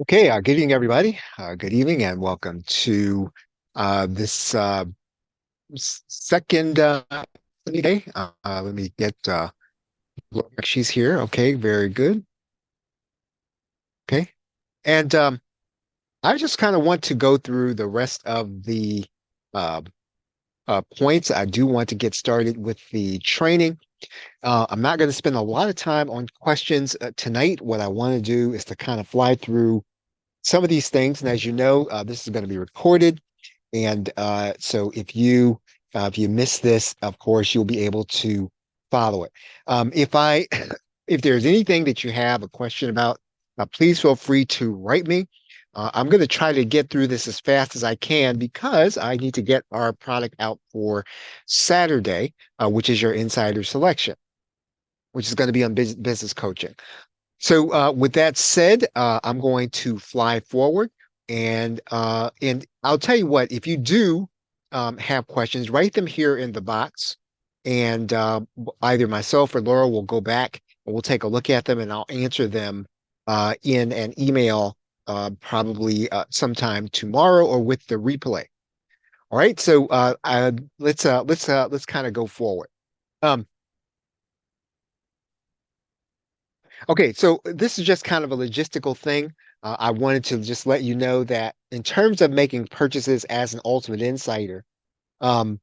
Okay, good evening, everybody. Good evening, and welcome to this second day. Let me get she's here. Okay, very good. Okay, and I just kind of want to go through the rest of the uh, points. I do want to get started with the training. I'm not going to spend a lot of time on questions tonight. What I want to do is to kind of fly through some of these things, and as you know, this is going to be recorded. And so if you miss this, of course, you'll be able to follow it. If there's anything that you have a question about, please feel free to write me. I'm going to try to get through this as fast as I can because I need to get our product out for Saturday, which is your insider selection, which is going to be on business coaching. So with that said, I'm going to fly forward, and I'll tell you what, if you do have questions, write them here in the box, and either myself or Laura will go back and we'll take a look at them, and I'll answer them in an email probably sometime tomorrow or with the replay. All right, so let's kind of go forward. Um, Okay, so this is just kind of a logistical thing. I wanted to just let you know that in terms of making purchases as an Ultimate Insider, um,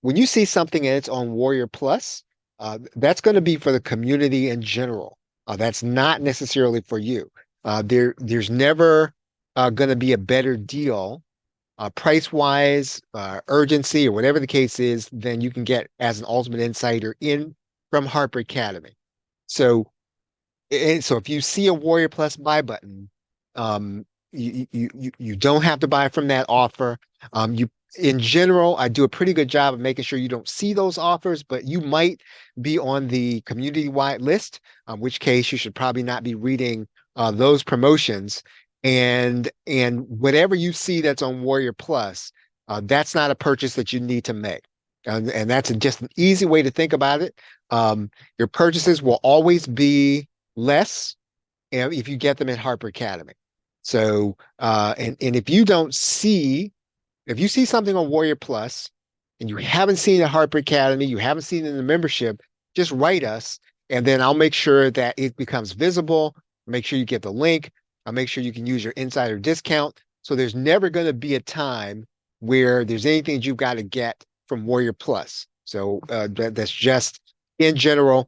when you see something and it's on Warrior Plus, that's going to be for the community in general. That's not necessarily for you. There's never going to be a better deal, price-wise, urgency, or whatever the case is, than you can get as an Ultimate Insider in from Harper Academy. So so if you see a Warrior Plus buy button, you don't have to buy from that offer. You in general, I do a pretty good job of making sure you don't see those offers, but you might be on the community-wide list, in which case you should probably not be reading those promotions. And whatever you see that's on Warrior Plus, that's not a purchase that you need to make. And that's just an easy way to think about it. Your purchases will always be less if you get them at Harper Academy. So, and if you see something on Warrior Plus and you haven't seen it at Harper Academy, you haven't seen it in the membership, just write us, and then I'll make sure that it becomes visible. Make sure you get the link. I'll make sure you can use your insider discount. So there's never going to be a time where there's anything you've got to get from Warrior Plus. So that's just in general.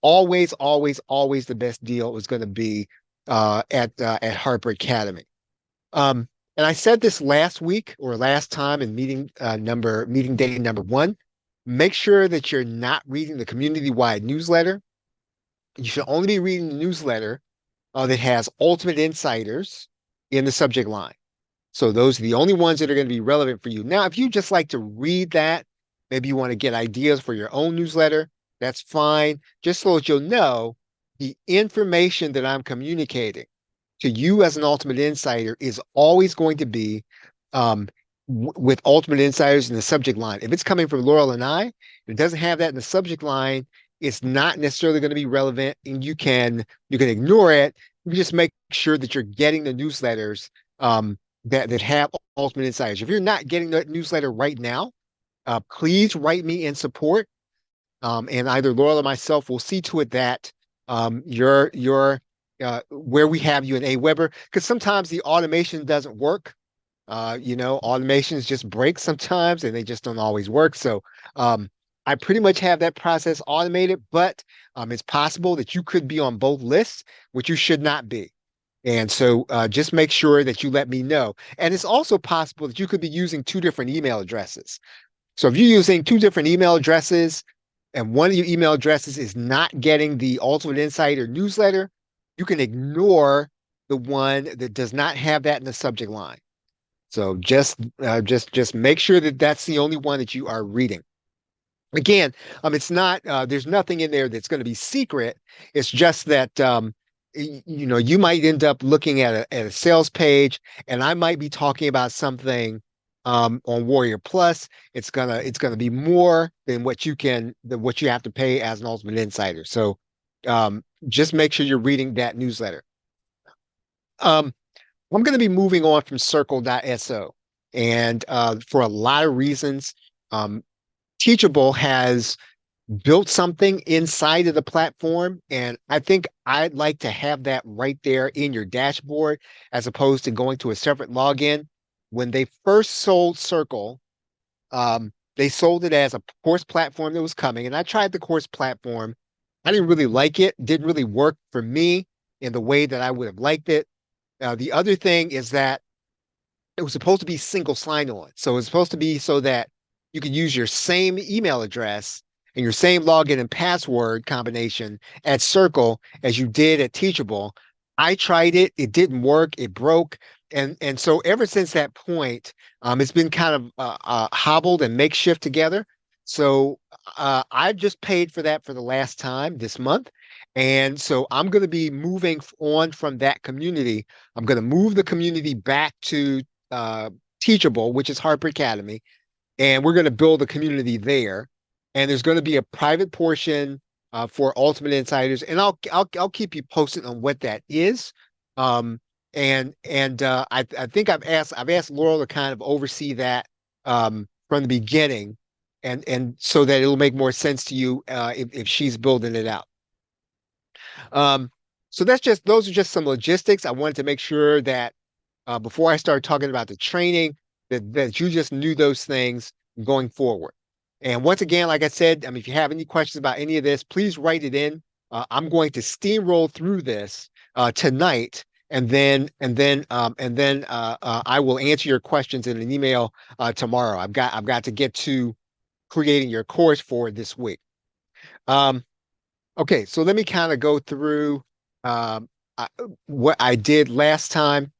Always, always, always the best deal is going to be at Harper Academy. And I said this last week or last time in meeting day number one. Make sure that you're not reading the community-wide newsletter. You should only be reading the newsletter that has Ultimate Insiders in the subject line. So those are the only ones that are going to be relevant for you. Now, if you just like to read that, maybe you want to get ideas for your own newsletter, that's fine. Just so that you'll know, the information that I'm communicating to you as an Ultimate Insider is always going to be with Ultimate Insiders in the subject line. If it's coming from Laurel and I, it doesn't have that in the subject line, it's not necessarily going to be relevant, and you can ignore it. You just make sure that you're getting the newsletters that have Ultimate Insiders. If you're not getting the newsletter right now, please write me in support, and either Laurel or myself will see to it that your where we have you in Aweber, because sometimes the automation doesn't work. Automations just break sometimes, and they just don't always work. So I pretty much have that process automated, but it's possible that you could be on both lists, which you should not be. And so just make sure that you let me know. And it's also possible that you could be using two different email addresses. So if you're using two different email addresses and one of your email addresses is not getting the Ultimate Insider newsletter, you can ignore the one that does not have that in the subject line. So just make sure that that's the only one that you are reading. Again, it's not there's nothing in there that's going to be secret. It's just that you might end up looking at a sales page, and I might be talking about something on Warrior Plus. It's gonna be more than what you have to pay as an Ultimate Insider. So just make sure you're reading that newsletter. I'm going to be moving on from Circle.so. And for a lot of reasons, um, Teachable has built something inside of the platform. And I think I'd like to have that right there in your dashboard as opposed to going to a separate login. When they first sold Circle, they sold it as a course platform that was coming. And I tried the course platform. I didn't really like it, didn't really work for me in the way that I would have liked it. The other thing is that it was supposed to be single sign-on. So it's supposed to be so that you can use your same email address and your same login and password combination at Circle as you did at Teachable. I tried it, it didn't work, it broke. And so ever since that point, it's been kind of hobbled and makeshift together. So I just paid for that for the last time this month. And so I'm going to be moving on from that community. I'm going to move the community back to uh, Teachable, which is Harper Academy, and we're going to build a community there. And there's going to be a private portion for Ultimate Insiders, and I'll keep you posted on what that is. I think I've asked Laurel to kind of oversee that from the beginning, and so that it'll make more sense to you if she's building it out. Um, so those are just some logistics. I wanted to make sure that before I start talking about the training, that you just knew those things going forward. And once again, like I said, I mean, if you have any questions about any of this, please write it in. I'm going to steamroll through this tonight, and then I will answer your questions in an email tomorrow. I've got to get to creating your course for this week. Okay, so let me kind of go through um, I, what I did last time.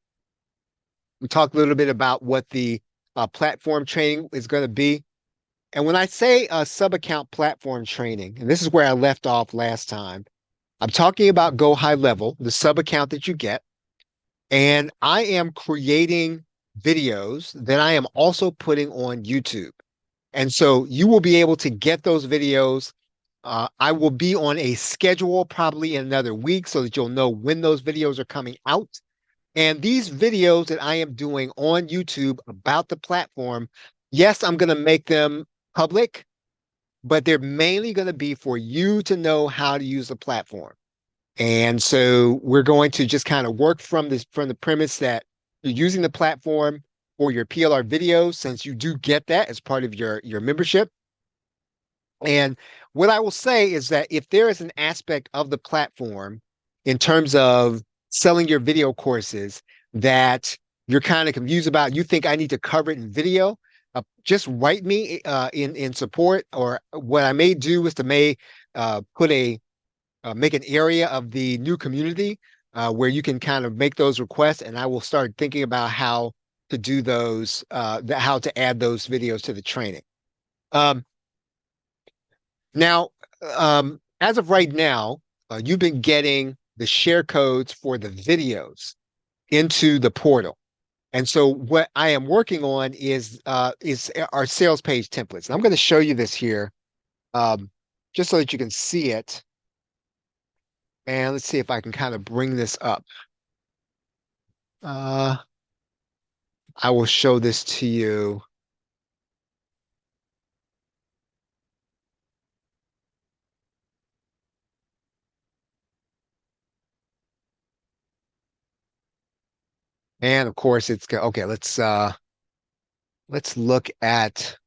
We talked a little bit about what the platform training is going to be. And when I say sub-account platform training, and this is where I left off last time, I'm talking about Go High Level, the sub-account that you get. And I am creating videos that I am also putting on YouTube. And so you will be able to get those videos. I will be on a schedule probably in another week so that you'll know when those videos are coming out. And these videos that I am doing on YouTube about the platform, yes, I'm going to make them public, but they're mainly going to be for you to know how to use the platform. And so we're going to just kind of work from the premise that you're using the platform for your PLR videos, since you do get that as part of your membership. And what I will say is that if there is an aspect of the platform in terms of selling your video courses that you're kind of confused about, you think I need to cover it in video, just write me in support. Or what I may do is to make an area of the new community where you can kind of make those requests, and I will start thinking about how to do those, how to add those videos to the training. Um, Now, as of right now, you've been getting the share codes for the videos into the portal. And so what I am working on is our sales page templates. And I'm going to show you this here just so that you can see it. And let's see if I can kind of bring this up. I will show this to you. And of course it's okay. Let's look at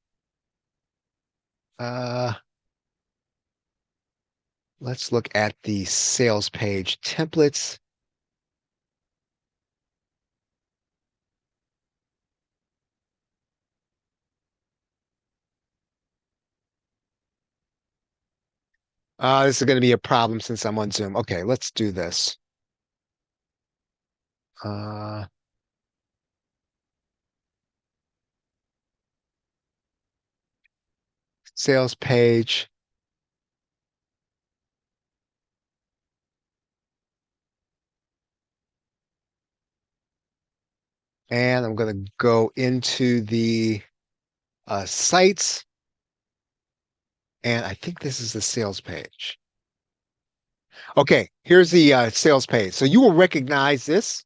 uh let's look at the sales page templates. This is going to be a problem since I'm on Zoom. Okay, let's do this. Uh, Sales page. And I'm going to go into the sites. And I think this is the sales page. Okay, here's the sales page. So you will recognize this.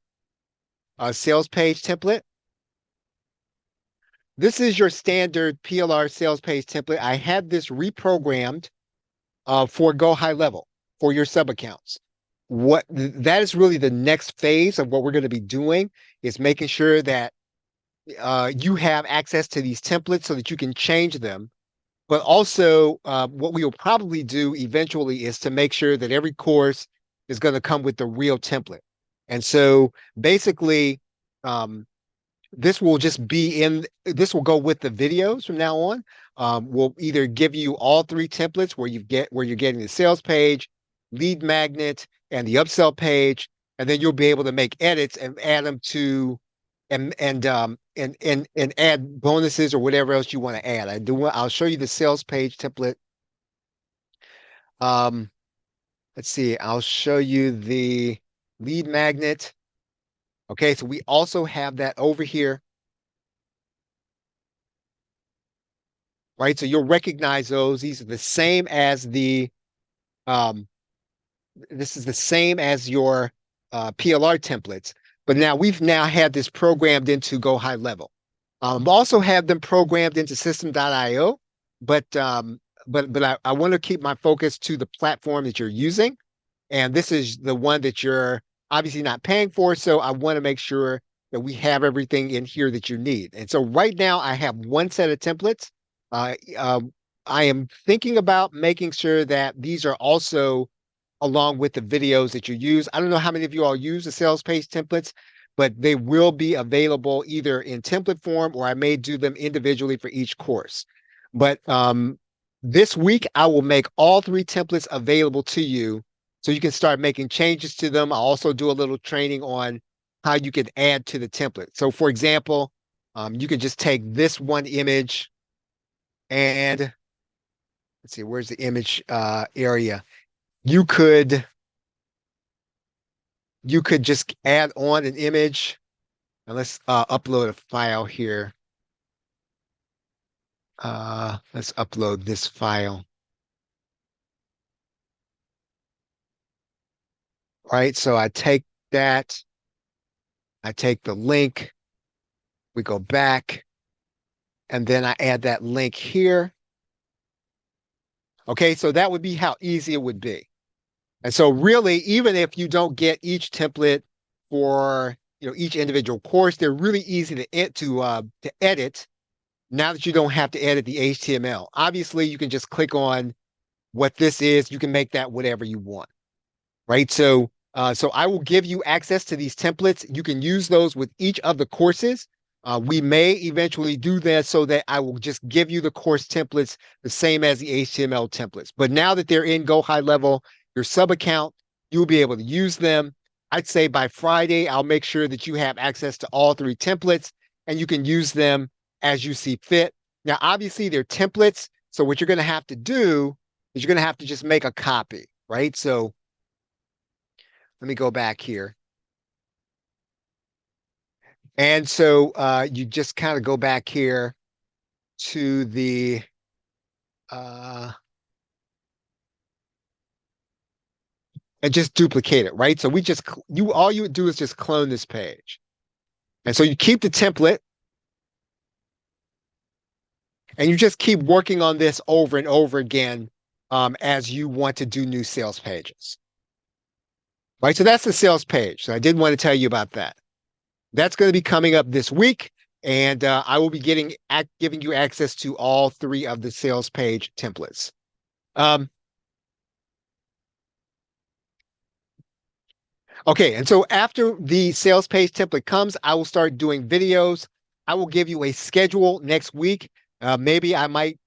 sales page template. This is your standard PLR sales page template. I had this reprogrammed for Go High Level for your sub accounts. That is really the next phase of what we're going to be doing, is making sure that you have access to these templates so that you can change them. But also, what we will probably do eventually is to make sure that every course is going to come with the real template. And so basically, this will go with the videos from now on. We'll either give you all three templates where you're getting the sales page, lead magnet, and the upsell page, and then you'll be able to make edits and add them to and add bonuses or whatever else you want to add. I'll show you the sales page template. Let's see, I'll show you the lead magnet. Okay, so we also have that over here. Right, so you'll recognize those. These are the same as this is the same as your PLR templates, but we've had this programmed into Go High Level. Also have them programmed into System.io, but I want to keep my focus to the platform that you're using, and this is the one that you're obviously not paying for. So I want to make sure that we have everything in here that you need. And so right now I have one set of templates. I am thinking about making sure that these are also along with the videos that you use. I don't know how many of you all use the sales page templates, but they will be available either in template form, or I may do them individually for each course. But this week, I will make all three templates available to you so you can start making changes to them. I'll also do a little training on how you can add to the template. So for example, you can just take this one image and let's see, where's the image area? You could just add on an image, and let's upload a file here. Let's upload this file. All right, so I take that, I take the link, we go back, and then I add that link here. Okay, so that would be how easy it would be. And so really, even if you don't get each template for each individual course, they're really easy to edit now that you don't have to edit the HTML. Obviously, you can just click on what this is. You can make that whatever you want, right? So I will give you access to these templates. You can use those with each of the courses. We may eventually do that so that I will just give you the course templates the same as the HTML templates. But now that they're in Go High Level, your sub account, you'll be able to use them. I'd say by Friday, I'll make sure that you have access to all three templates and you can use them as you see fit. Now, obviously, they're templates. So what you're going to have to do is you're going to have to just make a copy, right? So let me go back here. And so you just kind of go back here to the and just duplicate it, right? So all you would do is just clone this page. And so you keep the template and you just keep working on this over and over again as you want to do new sales pages. Right, so that's the sales page. So I did want to tell you about that. That's going to be coming up this week, and I will be giving you access to all three of the sales page templates. Okay, and so after the sales page template comes, I will start doing videos. I will give you a schedule next week. Maybe I might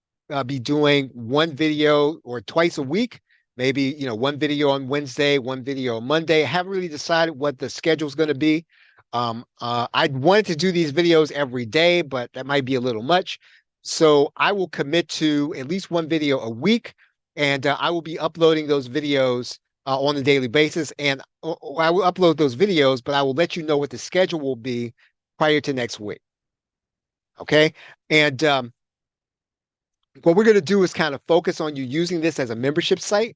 be doing one video or twice a week. Maybe, one video on Wednesday, one video on Monday. I haven't really decided what the schedule is going to be. I wanted to do these videos every day, but that might be a little much. So I will commit to at least one video a week, and I will be uploading those videos on a daily basis. And I will upload those videos, but I will let you know what the schedule will be prior to next week. Okay. And what we're going to do is kind of focus on you using this as a membership site.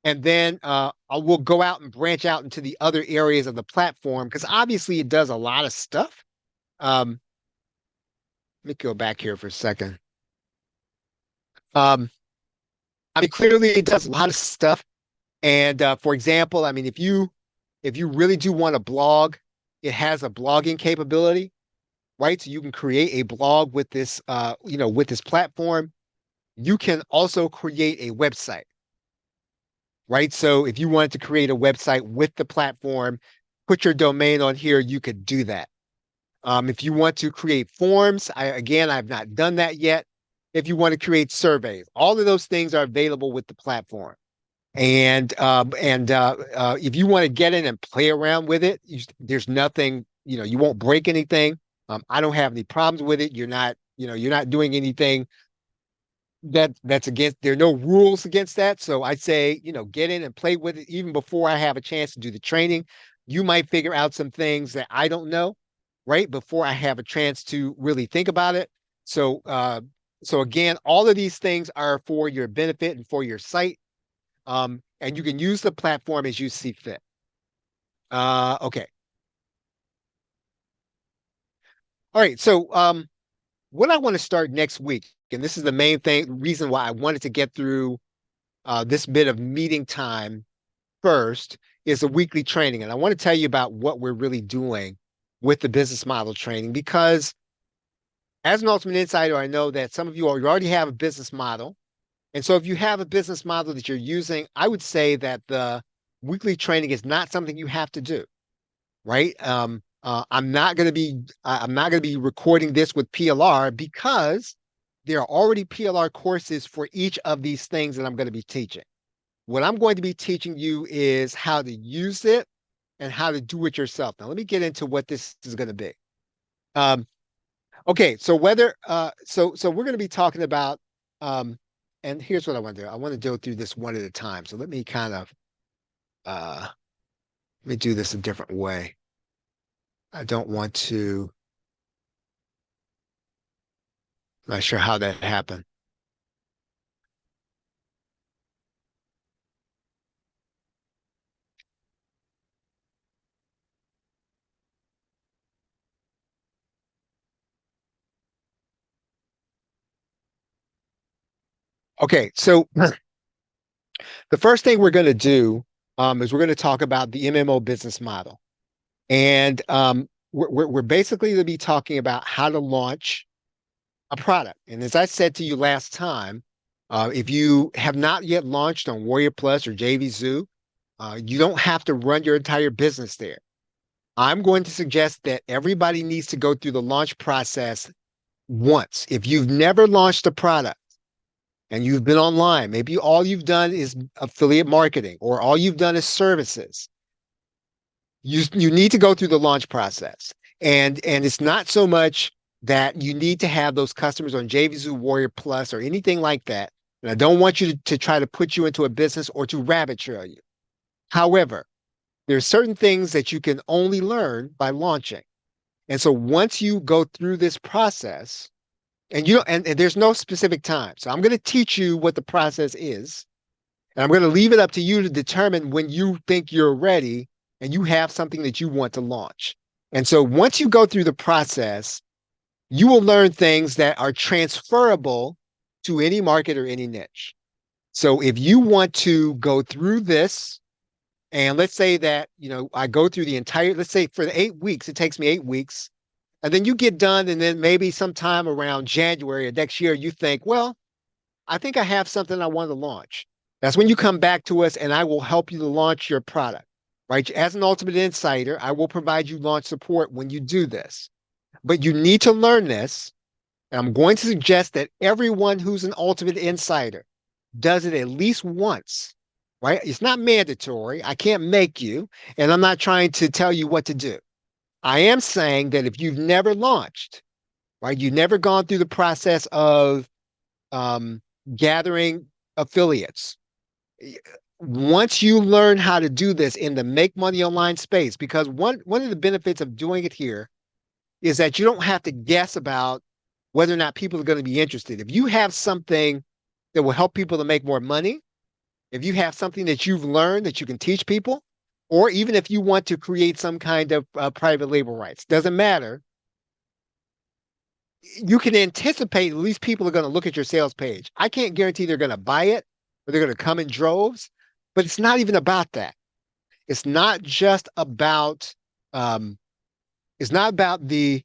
And then I will go out and branch out into the other areas of the platform because obviously it does a lot of stuff. Um, Let me go back here for a second. Um, I mean, clearly it does a lot of stuff. And for example, I mean, if you really do want to blog, it has a blogging capability, right? So you can create a blog with this, with this platform. You can also create a website, right? So if you wanted to create a website with the platform, put your domain on here, you could do that. If you want to create forms, I've not done that yet. If you want to create surveys, all of those things are available with the platform. And if you want to get in and play around with it, there's nothing, you won't break anything. I don't have any problems with it. You're not doing anything that's against, there are no rules against that. So I say, get in and play with it even before I have a chance to do the training. You might figure out some things that I don't know, right? Before I have a chance to really think about it. So again, all of these things are for your benefit and for your site. And you can use the platform as you see fit. Okay. All right. So what I want to start next week, and this is the main reason why I wanted to get through this bit of meeting time first, is a weekly training. And I want to tell you about what we're really doing with the business model training, because as an Ultimate Insider, I know that some of you already have a business model. And so if you have a business model that you're using, I would say that the weekly training is not something you have to do, right? I'm not going to be recording this with PLR because there are already PLR courses for each of these things that I'm going to be teaching. What I'm going to be teaching you is how to use it and how to do it yourself. Now, let me get into what this is going to be. Okay, so so we're going to be talking about, and here's what I want to do. I want to go through this one at a time. So let me kind of, let me do this a different way. I don't want to, I'm not sure how that happened. Okay, so the first thing we're going to do is we're going to talk about the MMO business model. And we're basically going to be talking about how to launch a product. And as I said to you last time, if you have not yet launched on Warrior Plus or JVZoo, you don't have to run your entire business there. I'm going to suggest that everybody needs to go through the launch process once. If you've never launched a product and you've been online, maybe all you've done is affiliate marketing or all you've done is services, you need to go through the launch process. And it's not so much that you need to have those customers on JVZoo, Warrior Plus, or anything like that. And I don't want you to try to put you into a business or to rabbit trail you. However, there's certain things that you can only learn by launching. And so once you go through this process, and and there's no specific time. So I'm going to teach you what the process is, and I'm going to leave it up to you to determine when you think you're ready and you have something that you want to launch. And so once you go through the process, you will learn things that are transferable to any market or any niche. So if you want to go through this, and let's say that, I go through the entire, let's say for the 8 weeks, it takes me 8 weeks, and then you get done, and then maybe sometime around January of next year, you think, well, I think I have something I want to launch. That's when you come back to us, and I will help you to launch your product, right? As an Ultimate Insider, I will provide you launch support when you do this. But you need to learn this. And I'm going to suggest that everyone who's an Ultimate Insider does it at least once, right? It's not mandatory. I can't make you, and I'm not trying to tell you what to do. I am saying that if you've never launched, right, you've never gone through the process of gathering affiliates, once you learn how to do this in the make money online space, because one of the benefits of doing it here is that you don't have to guess about whether or not people are going to be interested. If you have something that will help people to make more money, if you have something that you've learned that you can teach people, or even if you want to create some kind of private label rights, doesn't matter. You can anticipate at least people are going to look at your sales page. I can't guarantee they're going to buy it or they're going to come in droves, but it's not even about that. It's not just about it's not about the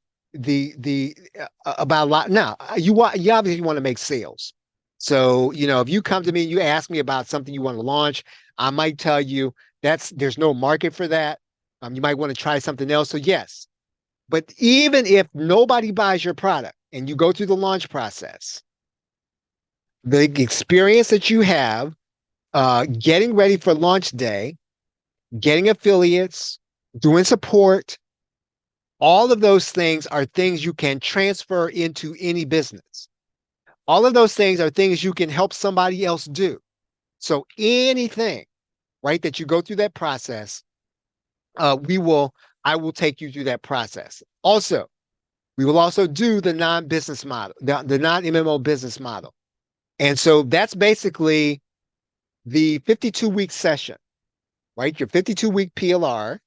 about a lot. Now, you obviously want to make sales. So, if you come to me and you ask me about something you want to launch, I might tell you there's no market for that. You might want to try something else. So yes, but even if nobody buys your product and you go through the launch process, the experience that you have getting ready for launch day, getting affiliates, doing support, all of those things are things you can transfer into any business. All of those things are things you can help somebody else do. So anything, right, that you go through that process, I will take you through that process. Also, we will also do the non-business model, the non-MMO business model. And so that's basically the 52-week session, right? Your 52-week PLR.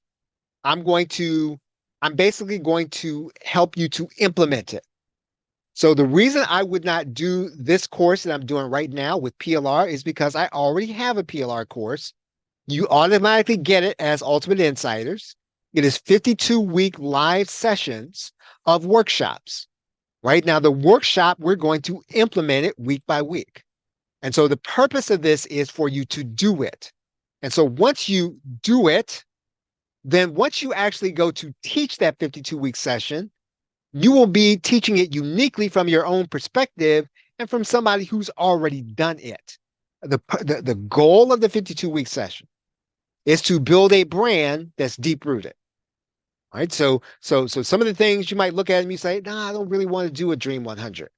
I'm basically going to help you to implement it. So the reason I would not do this course that I'm doing right now with PLR is because I already have a PLR course. You automatically get it as Ultimate Insiders. It is 52-week live sessions of workshops. Right now, the workshop, we're going to implement it week by week. And so the purpose of this is for you to do it. And so once you do it, then once you actually go to teach that 52-week session, you will be teaching it uniquely from your own perspective and from somebody who's already done it. The goal of the 52-week session is to build a brand that's deep rooted. Right. So some of the things you might look at and you say, nah, I don't really want to do a Dream 100.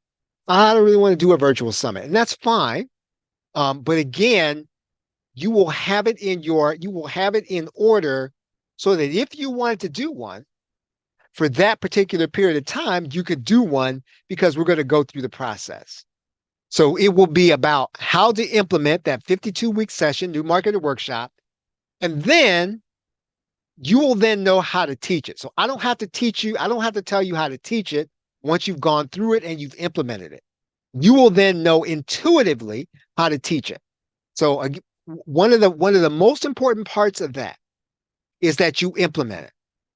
I don't really want to do a virtual summit. And that's fine. But again, you will have it in order so that if you wanted to do one for that particular period of time, you could do one because we're going to go through the process. So it will be about how to implement that 52-week session, new marketer workshop, and then you will then know how to teach it. So I don't have to tell you how to teach it once you've gone through it and you've implemented it. You will then know intuitively how to teach it. So one of the most important parts of that is that you implement it,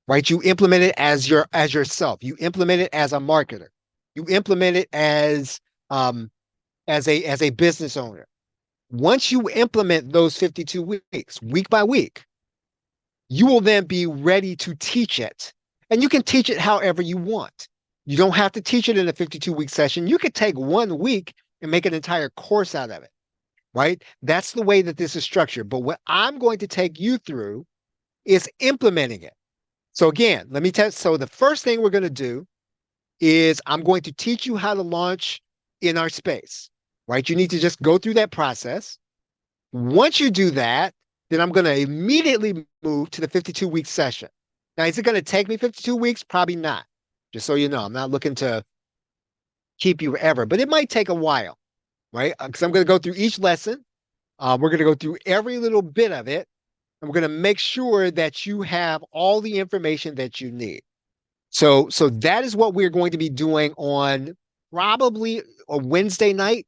right? You implement it as yourself. You implement it as a marketer. You implement it as a business owner. Once you implement those 52 weeks, week by week, you will then be ready to teach it. And you can teach it however you want. You don't have to teach it in a 52-week session. You could take 1 week and make an entire course out of it, right? That's the way that this is structured. But what I'm going to take you through is implementing it. So again, let me tell. So the first thing we're going to do is I'm going to teach you how to launch in our space, right? You need to just go through that process. Once you do that, then I'm going to immediately move to the 52-week session. Now, is it going to take me 52 weeks? Probably not. Just so you know, I'm not looking to keep you forever, but it might take a while, right? Because I'm going to go through each lesson. We're going to go through every little bit of it. And we're going to make sure that you have all the information that you need. So that is what we're going to be doing on probably a Wednesday night.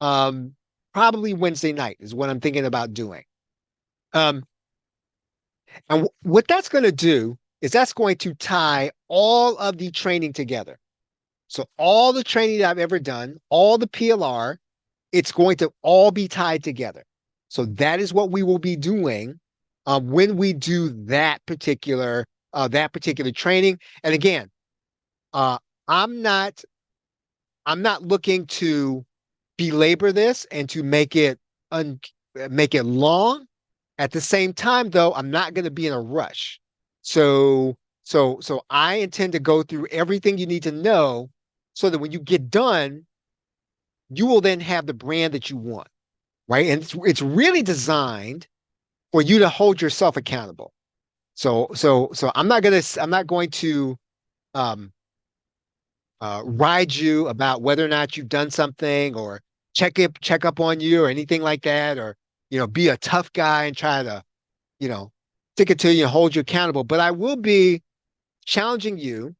Probably Wednesday night is what I'm thinking about doing. And what that's going to do is that's going to tie all of the training together. So all the training that I've ever done, all the PLR, it's going to all be tied together. So that is what we will be doing when we do that particular training. And again, I'm not looking to belabor this and to make it long. At the same time, though, I'm not going to be in a rush. So I intend to go through everything you need to know so that when you get done, you will then have the brand that you want, right? And it's really designed for you to hold yourself accountable. So I'm not going to ride you about whether or not you've done something or check up on you or anything like that, or be a tough guy and try to, you know, stick it to you and hold you accountable. But I will be challenging you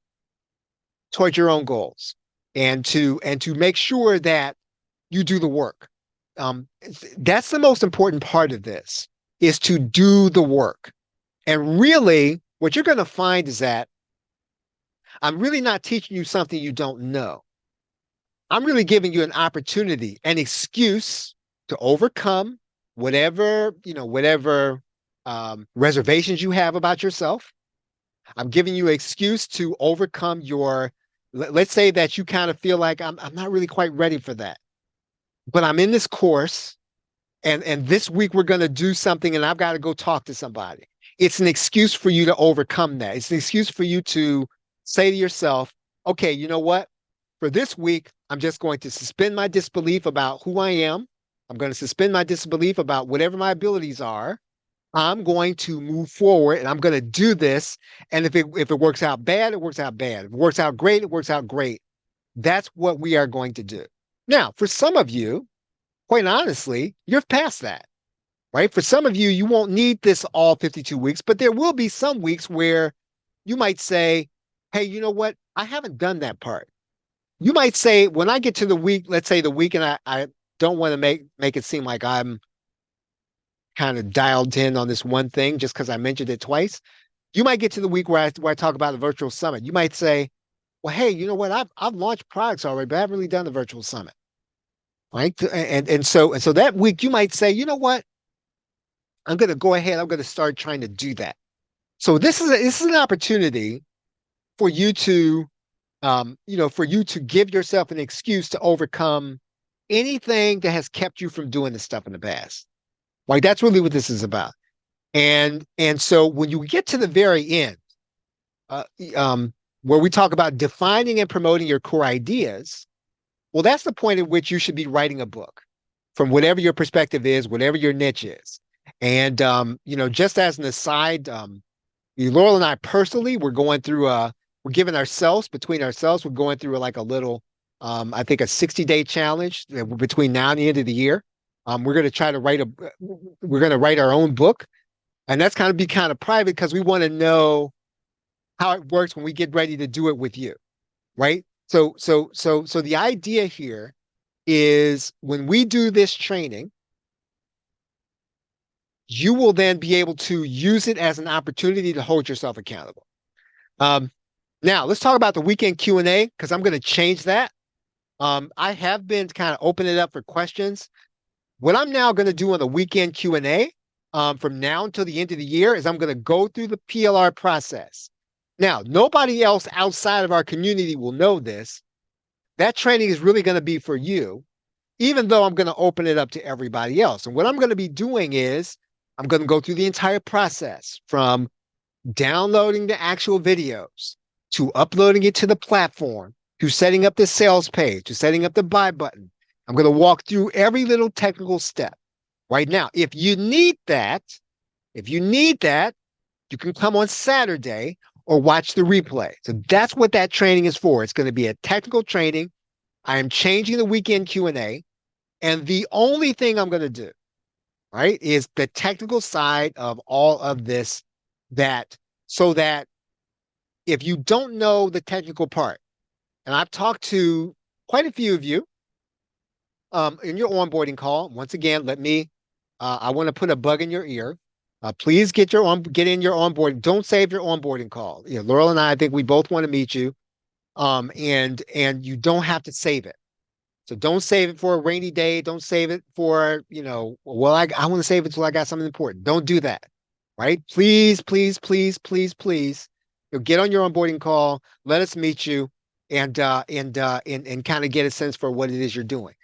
towards your own goals and to make sure that you do the work. Um, that's the most important part of this is to do the work. And really, what you're going to find is that I'm really not teaching you something you don't know. I'm really giving you an opportunity, an excuse to overcome whatever reservations you have about yourself. I'm giving you an excuse to overcome let's say that you kind of feel like I'm not really quite ready for that. But I'm in this course and this week we're going to do something and I've got to go talk to somebody. It's an excuse for you to overcome that. It's an excuse for you to say to yourself, okay, you know what? For this week, I'm just going to suspend my disbelief about who I am. I'm going to suspend my disbelief about whatever my abilities are. I'm going to move forward and I'm going to do this. And if it works out bad, it works out bad. If it works out great, it works out great. That's what we are going to do. Now, for some of you, quite honestly, you're past that, right? For some of you, you won't need this all 52 weeks, but there will be some weeks where you might say, hey, you know what? I haven't done that part. You might say, when I get to the week, let's say the week, and I don't want to make it seem like I'm kind of dialed in on this one thing just because I mentioned it twice. You might get to the week where I talk about the virtual summit. You might say, well, hey, you know what? I've launched products already, but I haven't really done the virtual summit. Right. And so that week you might say, you know what? I'm going to go ahead. I'm going to start trying to do that. So this is an opportunity for you to, for you to give yourself an excuse to overcome anything that has kept you from doing this stuff in the past. Like that's really what this is about. And so when you get to the very end, uh, where we talk about defining and promoting your core ideas, well, that's the point at which you should be writing a book from whatever your perspective is, whatever your niche is. And just as an aside, Laurel and I personally, we're giving ourselves, between ourselves, we're going through like a little, I think a 60-day challenge between now and the end of the year. We're going to try to we're going to write our own book. And that's kind of be kind of private because we want to know how it works when we get ready to do it with you. Right. So the idea here is when we do this training, you will then be able to use it as an opportunity to hold yourself accountable. Now let's talk about the weekend Q&A because I'm going to change that. I have been kind of opening it up for questions. What I'm now going to do on the weekend Q&A from now until the end of the year is I'm going to go through the PLR process. Now, nobody else outside of our community will know this. That training is really going to be for you, even though I'm going to open it up to everybody else. And what I'm going to be doing is I'm going to go through the entire process from downloading the actual videos to uploading it to the platform, to setting up the sales page, to setting up the buy button. I'm going to walk through every little technical step. Right now, if you need that, you can come on Saturday or watch the replay. So that's what that training is for. It's going to be a technical training. I am changing the weekend Q&A. And the only thing I'm going to do, right, is the technical side of all of this so that if you don't know the technical part, and I've talked to quite a few of you in your onboarding call, once again, I want to put a bug in your ear. Please get in your onboarding. Don't save your onboarding call. Laurel and I think we both want to meet you. And you don't have to save it. So don't save it for a rainy day. Don't save it for, well, I want to save it till I got something important. Don't do that. Right? Please, please, please, please, please. Get on your onboarding call. Let us meet you and kind of get a sense for what it is you're doing.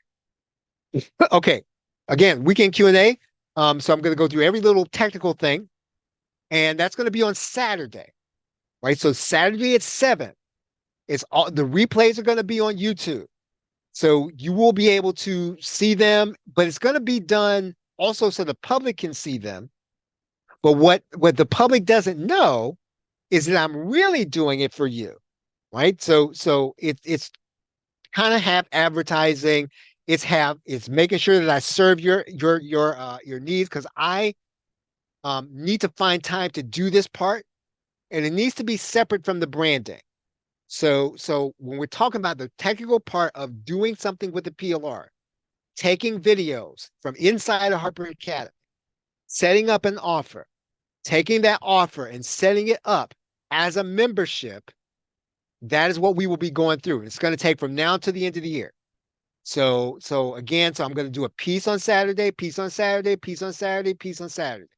Okay. Again, weekend Q&A. So I'm going to go through every little technical thing, and that's going to be on Saturday, right? So Saturday at 7, the replays are going to be on YouTube. So you will be able to see them, but it's going to be done also so the public can see them. But what the public doesn't know is that I'm really doing it for you, right? So it's kind of half advertising It's making sure that I serve your needs, because I need to find time to do this part, and it needs to be separate from the branding. So when we're talking about the technical part of doing something with the PLR, taking videos from inside of Harper Academy, setting up an offer, taking that offer and setting it up as a membership, that is what we will be going through. It's going to take from now to the end of the year. So again, I'm going to do a piece on Saturday, piece on Saturday, piece on Saturday, piece on Saturday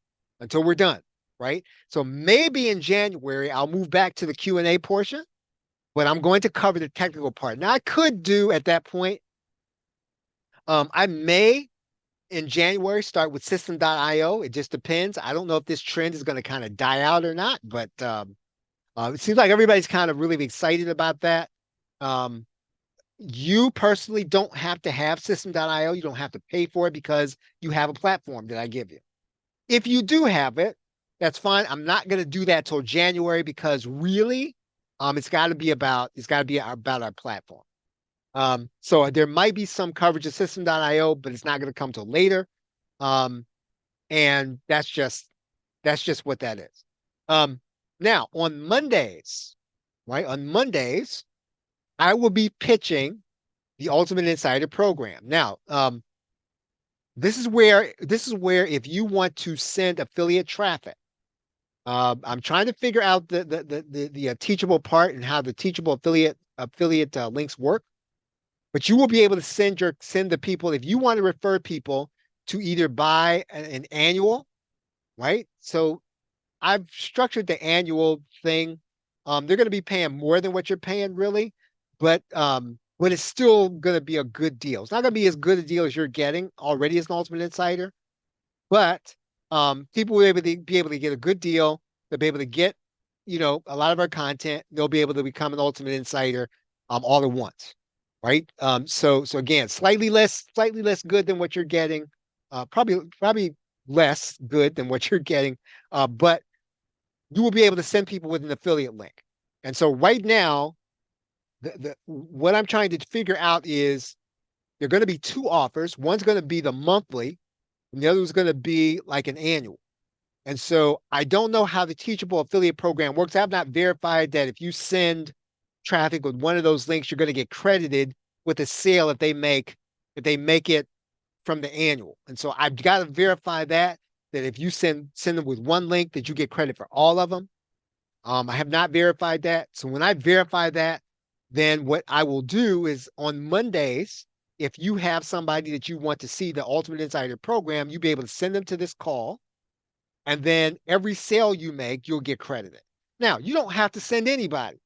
until we're done, right? So maybe in January, I'll move back to the Q&A portion, but I'm going to cover the technical part. Now, I could do at that point, I may in January start with system.io. It just depends. I don't know if this trend is going to kind of die out or not, but it seems like everybody's kind of really excited about that. You personally don't have to have system.io. You don't have to pay for it because you have a platform that I give you. If you do have it, that's fine. I'm not going to do that till January because really, it's got to be about our platform. So there might be some coverage of system.io, but it's not going to come till later. And that's just what that is. Now on Mondays, right? On Mondays, I will be pitching the Ultimate Insider program. Now, this is where if you want to send affiliate traffic, I'm trying to figure out the teachable part and how the teachable affiliate links work. But you will be able to send the people, if you want to refer people to either buy an annual, right? So I've structured the annual thing. They're going to be paying more than what you're paying, really, but it's still going to be a good deal. It's not going to be as good a deal as you're getting already as an Ultimate Insider, but people will be able to get a good deal. They'll be able to get, a lot of our content. They'll be able to become an Ultimate Insider all at once, right? So again, slightly less good than what you're getting, probably less good than what you're getting, but you will be able to send people with an affiliate link. And so right now, what I'm trying to figure out is there are going to be two offers. One's going to be the monthly, and the other is going to be like an annual. And so I don't know how the teachable affiliate program works. I've not verified that if you send traffic with one of those links, you're going to get credited with a sale if they make it from the annual. And so I've got to verify that if you send them with one link, that you get credit for all of them. I have not verified that. So when I verify that, then what I will do is on Mondays, if you have somebody that you want to see the Ultimate Insider program, you'll be able to send them to this call. And then every sale you make, you'll get credited. Now, you don't have to send anybody.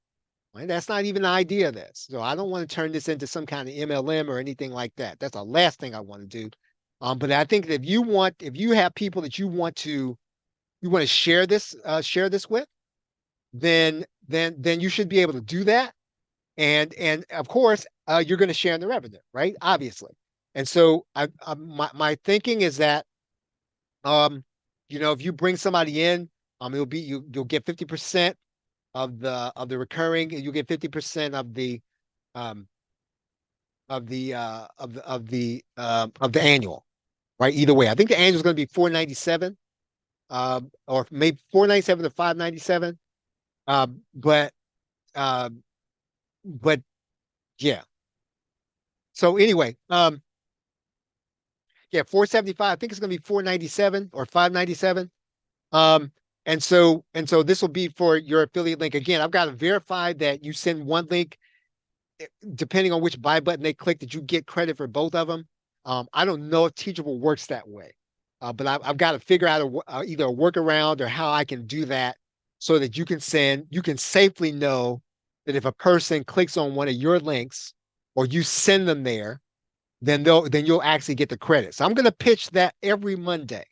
Right? That's not even the idea of this. So I don't want to turn this into some kind of MLM or anything like that. That's the last thing I want to do. But I think that if you have people that you want to share this with, then you should be able to do that. And of course, you're going to share in the revenue, right? Obviously. And so my thinking is that, if you bring somebody in, you'll get 50% of the recurring, and you get 50% of the annual, right? Either way, I think the annual is going to be $497, or maybe $497 to $597. But yeah. So anyway, yeah, $475. I think it's going to be $497 or $597. And so this will be for your affiliate link. Again, I've got to verify that you send one link, depending on which buy button they click, that you get credit for both of them. I don't know if Teachable works that way, but I've got to figure out either a workaround or how I can do that so that you can safely know that if a person clicks on one of your links or you send them there, then you'll actually get the credit. So I'm going to pitch that every Monday.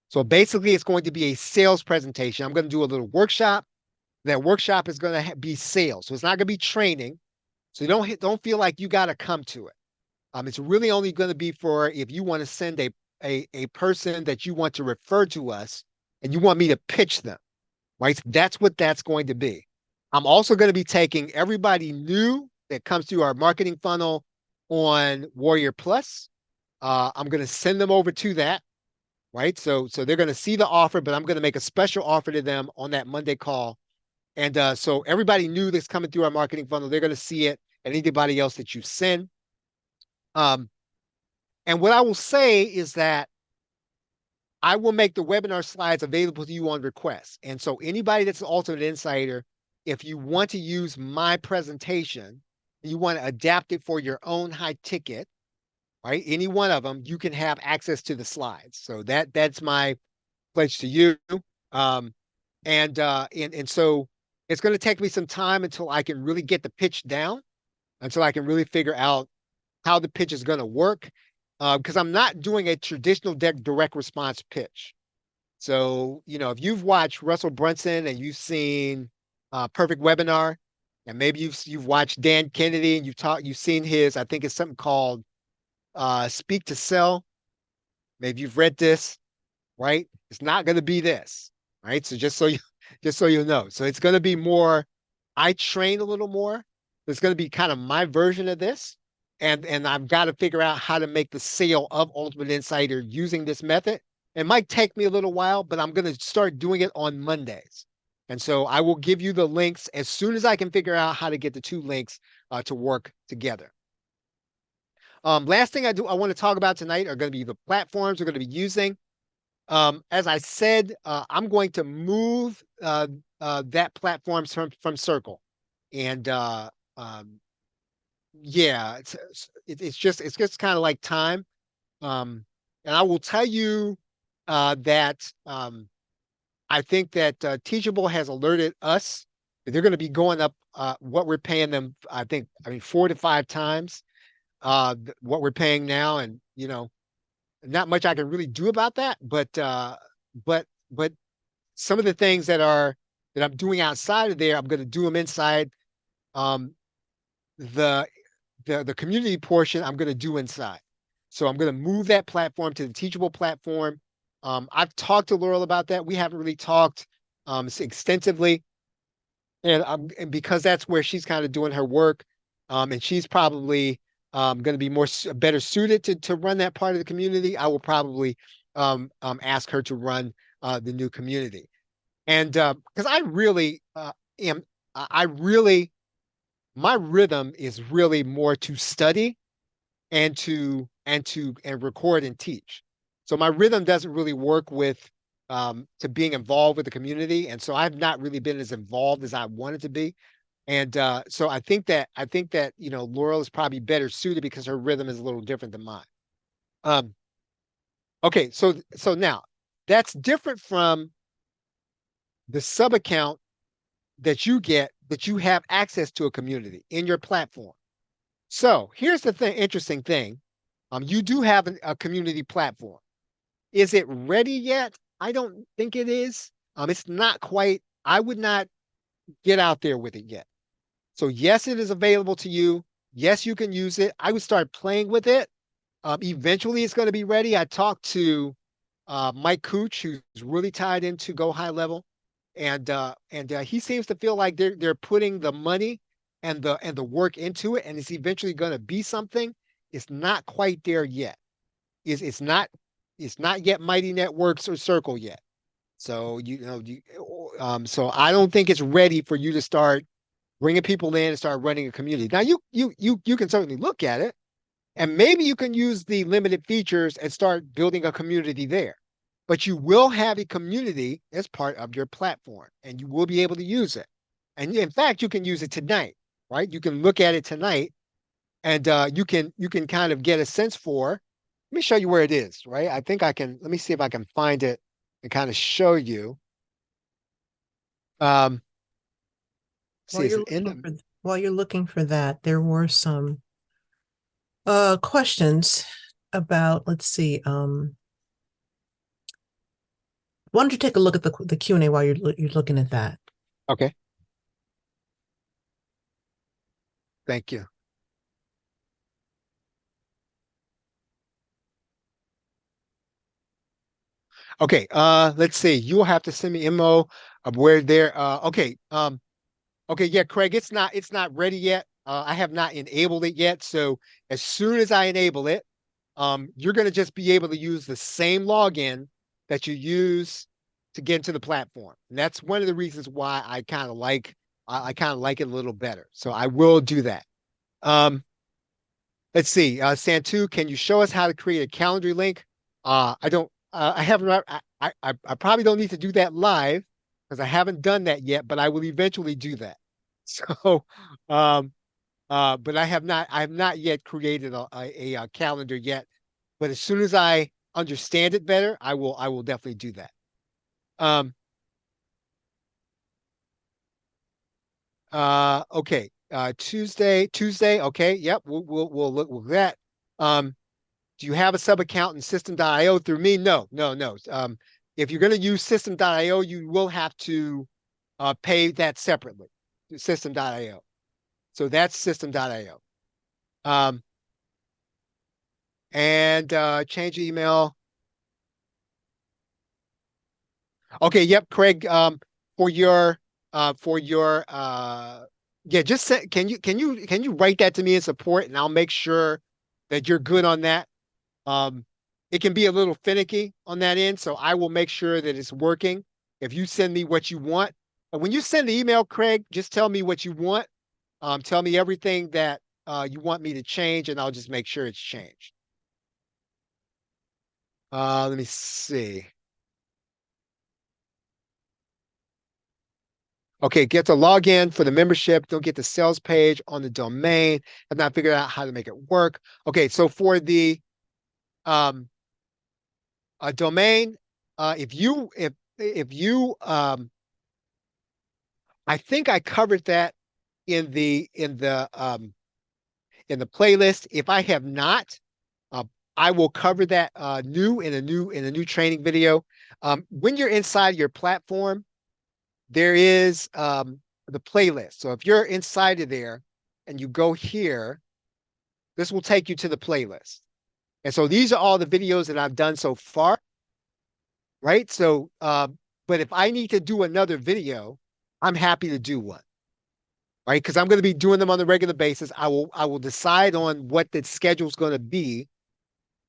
So basically, it's going to be a sales presentation. I'm going to do a little workshop. That workshop is going to be sales. So it's not going to be training. So you don't feel like you got to come to it. It's really only going to be for if you want to send a person that you want to refer to us and you want me to pitch them, right? So that's what that's going to be. I'm also going to be taking everybody new that comes through our marketing funnel on Warrior Plus. I'm going to send them over to that, right? So they're going to see the offer, but I'm going to make a special offer to them on that Monday call. And so everybody new that's coming through our marketing funnel, they're going to see it, and anybody else that you send. And what I will say is that I will make the webinar slides available to you on request. And so anybody that's an Ultimate Insider, if you want to use my presentation, you want to adapt it for your own high ticket, right? Any one of them, you can have access to the slides. So that's my pledge to you. And so it's going to take me some time until I can really get the pitch down, until I can really figure out how the pitch is going to work. Because I'm not doing a traditional direct response pitch. So, if you've watched Russell Brunson and you've seen Perfect Webinar, and maybe you've watched Dan Kennedy and you've seen his, I think it's something called Speak to Sell. Maybe you've read this, right? It's not going to be this, right? So just so you know. So it's going to be more, I train a little more. It's going to be kind of my version of this. And I've got to figure out how to make the sale of Ultimate Insider using this method. It might take me a little while, but I'm going to start doing it on Mondays. And so I will give you the links as soon as I can figure out how to get the two links to work together. Last thing I want to talk about tonight are going to be the platforms we're going to be using. As I said, I'm going to move that platform from Circle. And yeah, it's just kind of like time. And I will tell you that I think that Teachable has alerted us that they're going to be going up what we're paying them. I mean 4 to 5 times what we're paying now, and not much I can really do about that. But some of the things that I'm doing outside of there, I'm going to do them inside. The community portion I'm going to do inside. So I'm going to move that platform to the Teachable platform. I've talked to Laurel about that. We haven't really talked extensively, and because that's where she's kind of doing her work, and she's probably going to be better suited to run that part of the community. I will probably ask her to run the new community, and because I really my rhythm is really more to study and record and teach. So my rhythm doesn't really work with to being involved with the community. And so I've not really been as involved as I wanted to be. And so I think that Laurel is probably better suited because her rhythm is a little different than mine. Okay, so now that's different from the sub account that you get, that you have access to a community in your platform. So here's the interesting thing. You do have a community platform. Is it ready yet? I don't think it is. It's not quite, I would not get out there with it yet. So yes, it is available to you. Yes, you can use it. I would start playing with it. Eventually it's going to be ready. I talked to Mike Cooch, who's really tied into Go High Level. And he seems to feel like they're putting the money and the work into it, and it's eventually going to be something. It's not quite there yet. It's not yet Mighty Networks or Circle yet. So so I don't think it's ready for you to start bringing people in and start running a community. Now you can certainly look at it, and maybe you can use the limited features and start building a community there. But you will have a community as part of your platform, and you will be able to use it. And in fact, you can use it tonight, right? You can look at it tonight, and you can kind of get a sense for. Let me show you where it is, right? I think I can. Let me see if I can find it and kind of show you. See, is it in the... While you're looking for that, there were some questions about. Let's see. Why don't you take a look at the Q&A while you're looking at that? Okay. Thank you. Okay, let's see. You will have to send me MO of where they're okay. Okay, yeah, Craig, it's not ready yet. I have not enabled it yet. So as soon as I enable it, you're going to just be able to use the same login that you use to get into the platform. And that's one of the reasons why I kind of like it a little better. So I will do that. Um, let's see. Santu, can you show us how to create a calendar link? I don't. I haven't. I probably don't need to do that live because I haven't done that yet. But I will eventually do that. So, um, but I have not yet created a calendar yet. But as soon as I understand it better, I will definitely do that. Um, okay. Tuesday. Okay. Yep. We'll look with that. Um, do you have a sub account in system.io through me? No. If you're going to use system.io, you will have to pay that separately to system.io. So that's system.io. Um, and change email. Okay, yep, Craig. For your yeah, just say, can you write that to me in support, and I'll make sure that you're good on that. Um, it can be a little finicky on that end, so I will make sure that it's working. If you send me what you want, and when you send the email, Craig, just tell me what you want. Tell me everything that you want me to change, and I'll just make sure it's changed. Let me see. Okay, get the login for the membership. Don't get the sales page on the domain. Have not figured out how to make it work. Okay, so for the um, domain, if you I think I covered that in the playlist. If I have not, uh, I will cover that new in a new training video. When you're inside your platform, there is the playlist. So if you're inside of there and you go here, this will take you to the playlist. And so these are all the videos that I've done so far, right? So, but if I need to do another video, I'm happy to do one, right? Because I'm going to be doing them on a regular basis. I will decide on what the schedule is going to be,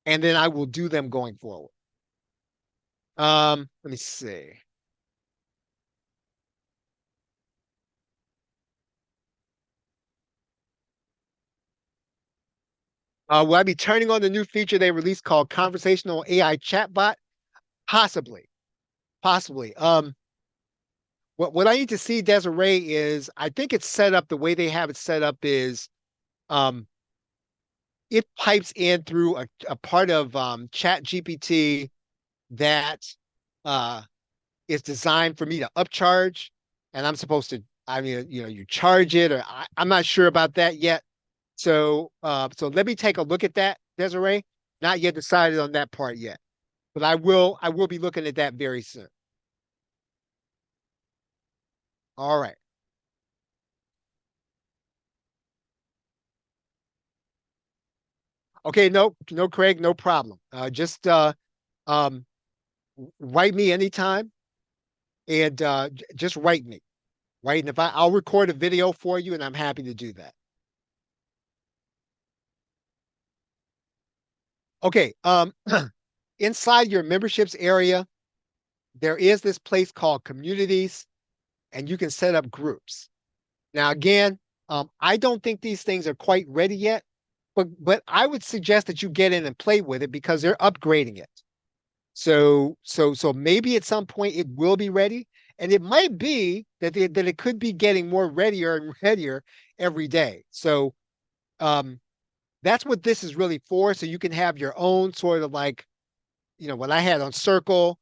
and then I will do them going forward. Let me see. Will I be turning on the new feature they released called Conversational AI Chatbot? Possibly, possibly. What I need to see, Desiree, is I think it's set up the way they have it set up is um, it pipes in through a part of Chat GPT that uh, is designed for me to upcharge, and I'm supposed to. I mean, you know, you charge it, or I'm not sure about that yet. So, so let me take a look at that, Desiree. Not yet decided on that part yet, but I will be looking at that very soon. All right. Okay, no, Craig, no problem. Just um, write me anytime, and just write me, right? And if I'll record a video for you, and I'm happy to do that. Okay. Inside your memberships area, there is this place called communities, and you can set up groups. Now, again, I don't think these things are quite ready yet, but I would suggest that you get in and play with it because they're upgrading it. So maybe at some point it will be ready, and it might be that that it could be getting more readier and readier every day. So um, that's what this is really for. So you can have your own sort of like, you know, what I had on Circle,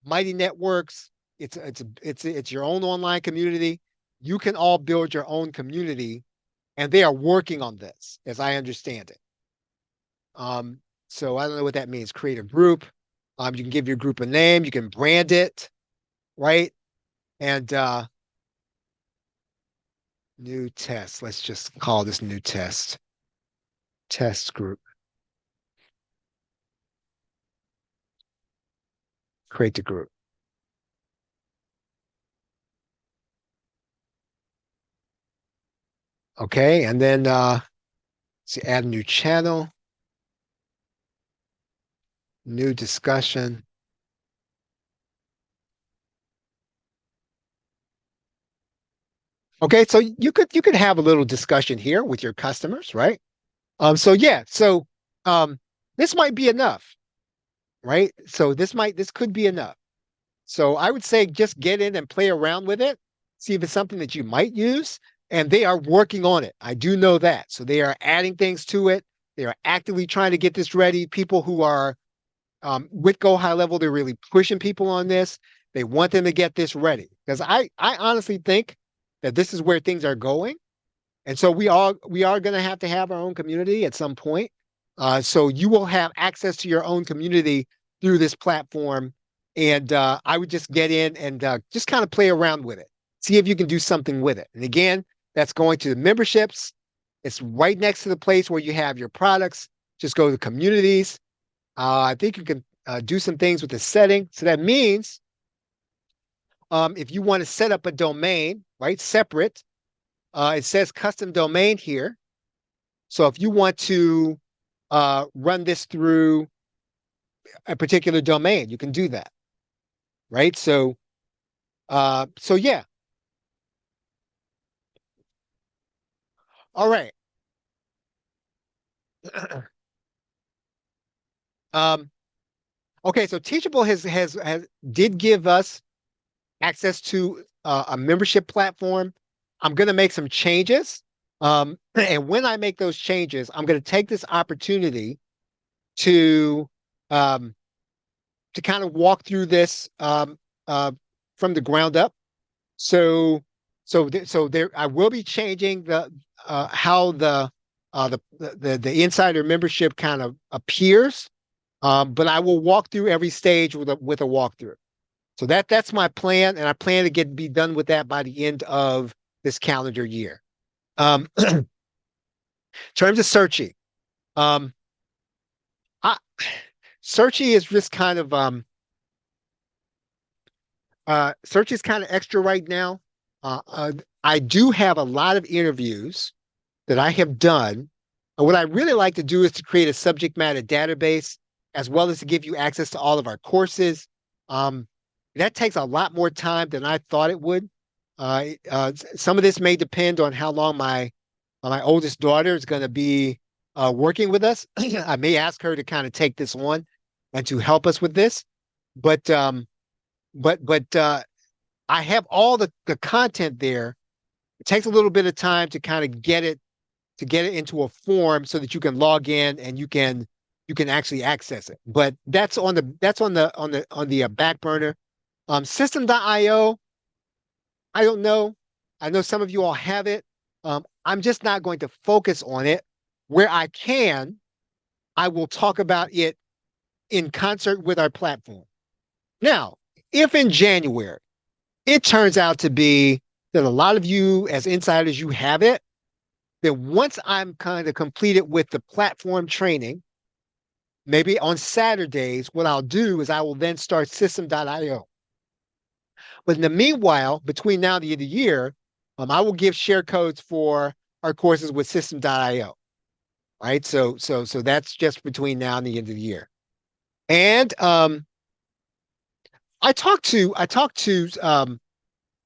Mighty Networks. It's your own online community. You can all build your own community, and they are working on this, as I understand it. So I don't know what that means. Create a group. You can give your group a name. You can brand it, right? And new test. Let's just call this new test. Test group. Create the group. Okay, and then let's see, add a new channel, new discussion. Okay, so you could have a little discussion here with your customers, right? So yeah, so um, this might be enough, right? So this could be enough. So I would say just get in and play around with it, see if it's something that you might use. And they are working on it. I do know that. So they are adding things to it. They are actively trying to get this ready. People who are with Go High Level, they're really pushing people on this. They want them to get this ready because I honestly think that this is where things are going. And so we are going to have our own community at some point. So you will have access to your own community through this platform. And I would just get in and just kind of play around with it. See if you can do something with it. And again, that's going to the memberships. It's right next to the place where you have your products. Just go to communities. I think you can do some things with the setting. So that means if you want to set up a domain, right, separate, it says custom domain here. So if you want to run this through a particular domain, you can do that, right? So yeah. All right. um, okay, so Teachable has did give us access to a membership platform. I'm going to make some changes. And when I make those changes, I'm going to take this opportunity to um, to kind of walk through this from the ground up. So so there I will be changing the how the insider membership kind of appears. But I will walk through every stage with a walkthrough. So that's my plan, and I plan to be done with that by the end of this calendar year. In terms of searching, um, I, searching is just kind of search is kind of extra right now. I do have a lot of interviews that I have done. And what I really like to do is to create a subject matter database, as well as to give you access to all of our courses. Um, that takes a lot more time than I thought it would. Some of this may depend on how long my oldest daughter is going to be working with us. I may ask her to kind of take this on and to help us with this. But but I have all the content there. It takes a little bit of time to kind of get it into a form so that you can log in and you can actually access it. But that's on the back burner. System.io, I don't know. I know some of you all have it. I'm just not going to focus on it. Where I can, I will talk about it in concert with our platform. Now, if in January it turns out to be that a lot of you as insiders, you have it, then once I'm kind of completed with the platform training, maybe on Saturdays, what I'll do is I will then start system.io. But in the meanwhile, between now and the end of the year, I will give share codes for our courses with system.io. Right. So that's just between now and the end of the year. And I talked to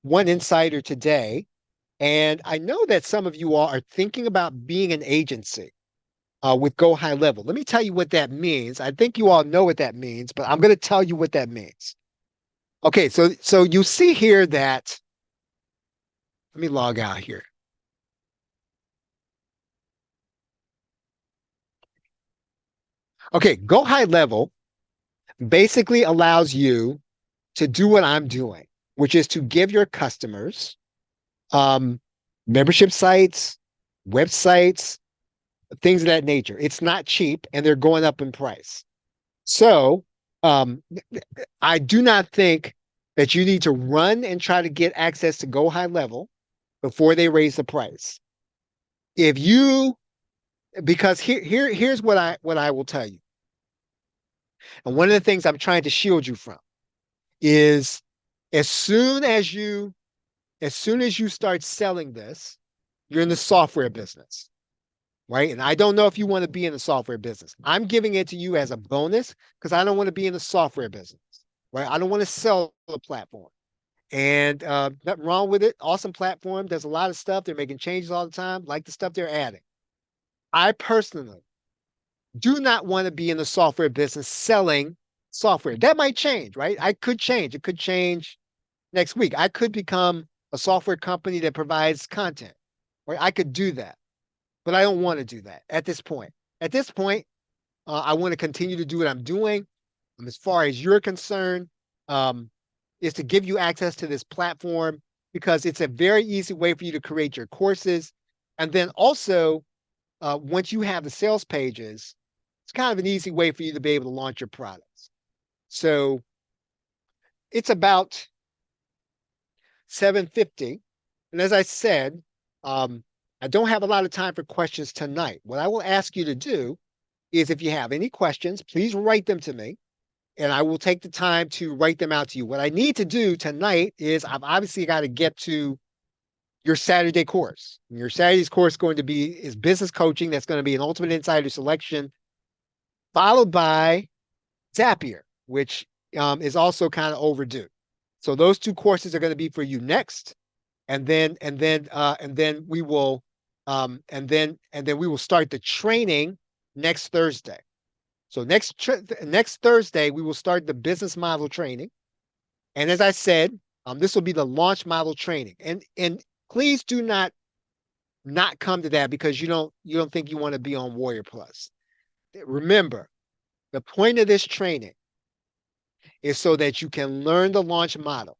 one insider today, and I know that some of you all are thinking about being an agency with Go High Level. Let me tell you what that means. I think you all know what that means, but I'm going to tell you what that means. Okay, so you see here that, let me log out here. Okay, Go High Level basically allows you to do what I'm doing, which is to give your customers um, membership sites, websites, things of that nature. It's not cheap, and they're going up in price. So um, I do not think that you need to run and try to get access to Go High Level before they raise the price. If you, because here's what I will tell you. And one of the things I'm trying to shield you from is as soon as you start selling this, you're in the software business, right? And I don't know if you want to be in the software business. I'm giving it to you as a bonus because I don't want to be in the software business, right? I don't want to sell the platform. And nothing wrong with it. Awesome platform. There's a lot of stuff. They're making changes all the time, like the stuff they're adding. I personally do not want to be in the software business selling software. That might change, right? I could change. It could change next week. I could become a software company that provides content, right? I could do that, but I don't want to do that at this point. At this point, I want to continue to do what I'm doing. As far as you're concerned, is to give you access to this platform because it's a very easy way for you to create your courses. And then also, once you have the sales pages, it's kind of an easy way for you to be able to launch your products. So it's about 7:50. And as I said, I don't have a lot of time for questions tonight. What I will ask you to do is if you have any questions, please write them to me and I will take the time to write them out to you. What I need to do tonight is I've obviously got to get to your Saturday course. Your Saturday's course is business coaching. That's going to be an ultimate insider selection, followed by Zapier, which is also kind of overdue. So those two courses are going to be for you next, and then we will start the training next Thursday. So next Thursday we will start the business model training, and as I said, this will be the launch model training. And please do not come to that because you don't think you want to be on Warrior Plus. Remember, the point of this training is so that you can learn the launch model.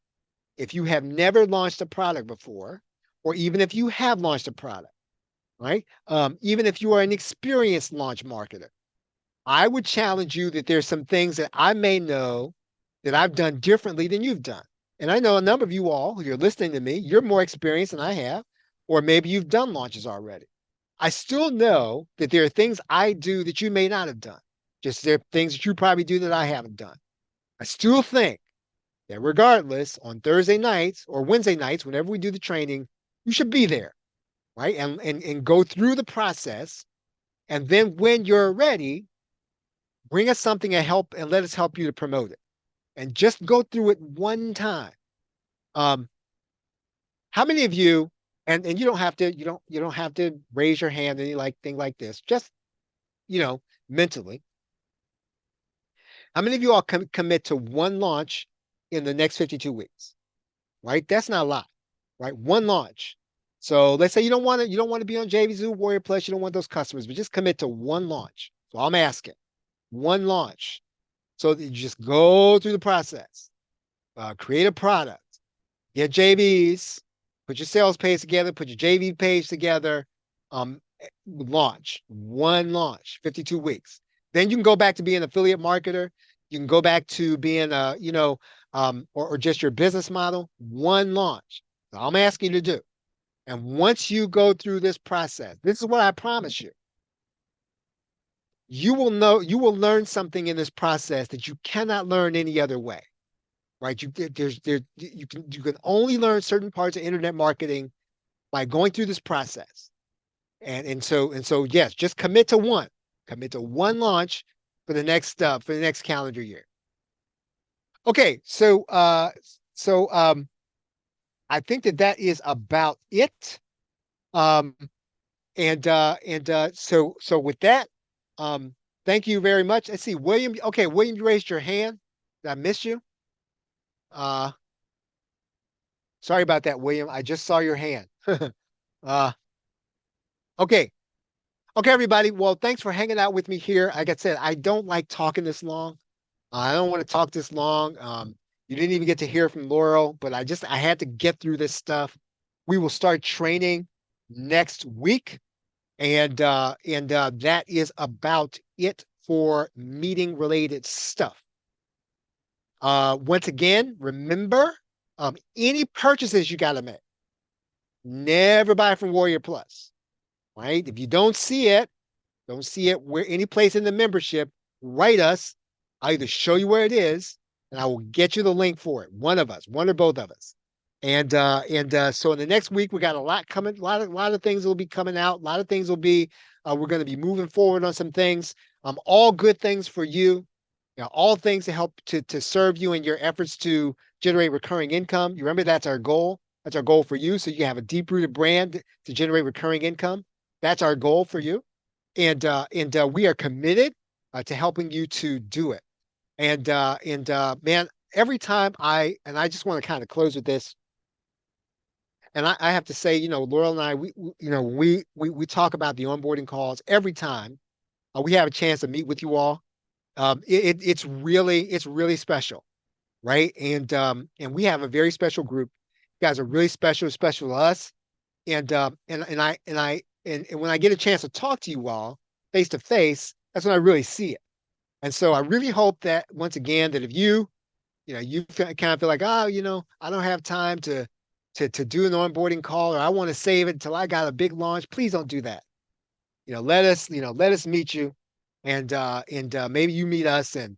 If you have never launched a product before, or even if you have launched a product, right? Even if you are an experienced launch marketer, I would challenge you that there's some things that I may know that I've done differently than you've done. And I know a number of you all who are listening to me, you're more experienced than I have, or maybe you've done launches already. I still know that there are things I do that you may not have done. Just there are things that you probably do that I haven't done. I still think that regardless, on Thursday nights or Wednesday nights, whenever we do the training, you should be there, right? And go through the process. And then when you're ready, bring us something and let us help you to promote it. And just go through it one time. How many of you, and you don't have to raise your hand anything like this, just mentally. How many of you all commit to one launch in the next 52 weeks? Right? That's not a lot, right? One launch. So let's say you don't want to be on JVZoo, Warrior Plus, you don't want those customers, but just commit to one launch. So I'm asking, one launch. So that you just go through the process, create a product, get JVs, put your sales page together, put your JV page together, launch, one launch, 52 weeks. Then you can go back to being an affiliate marketer. You can go back to being or just your business model, one launch. So I'm asking you to do. And once you go through this process, this is what I promise you. You will learn something in this process that you cannot learn any other way, right? You can only learn certain parts of internet marketing by going through this process. And so yes, just commit to one launch for the next calendar year. Okay, so I think that is about it. So with that, thank you very much. Let's see, William. Okay, William, you raised your hand. Did I miss you? Sorry about that, William. I just saw your hand. Okay. Okay, everybody. Well, thanks for hanging out with me here. Like I said, I don't like talking this long. I don't want to talk this long. You didn't even get to hear from Laurel, but I had to get through this stuff. We will start training next week. And that is about it for meeting related stuff. Once again, remember, any purchases you got to make, never buy from Warrior Plus, right? If you don't see it where any place in the membership, write us. I'll either show you where it is and I will get you the link for it. One of us, one or both of us. So in the next week, we got a lot coming, a lot of things will be coming out. A lot of things will be, we're going to be moving forward on some things. All good things for you. You know, all things to help to serve you in your efforts to generate recurring income. You remember that's our goal. That's our goal for you. So you have a deep-rooted brand to generate recurring income. That's our goal for you. And we are committed to helping you to do it. Man, every time I just want to kind of close with this. And I have to say, you know, Laurel and I, you know, we talk about the onboarding calls every time we have a chance to meet with you all. It's really special, right? And we have a very special group. You guys are really special to us. And when I get a chance to talk to you all face to face, that's when I really see it. And so I really hope that once again that if you know, you kind of feel like, oh, you know, I don't have time to do an onboarding call, or I want to save it until I got a big launch. Please don't do that. You know, let us meet you, and maybe you meet us, and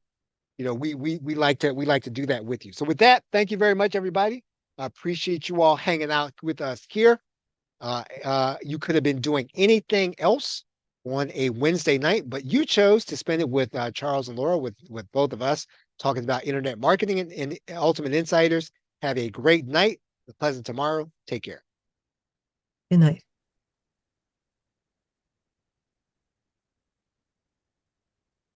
you know, we like to do that with you. So with that, thank you very much, everybody. I appreciate you all hanging out with us here. You could have been doing anything else on a Wednesday night, but you chose to spend it with Charles and Laura, with both of us talking about internet marketing and Ultimate Insiders. Have a great night, a pleasant tomorrow. Take care. Good night.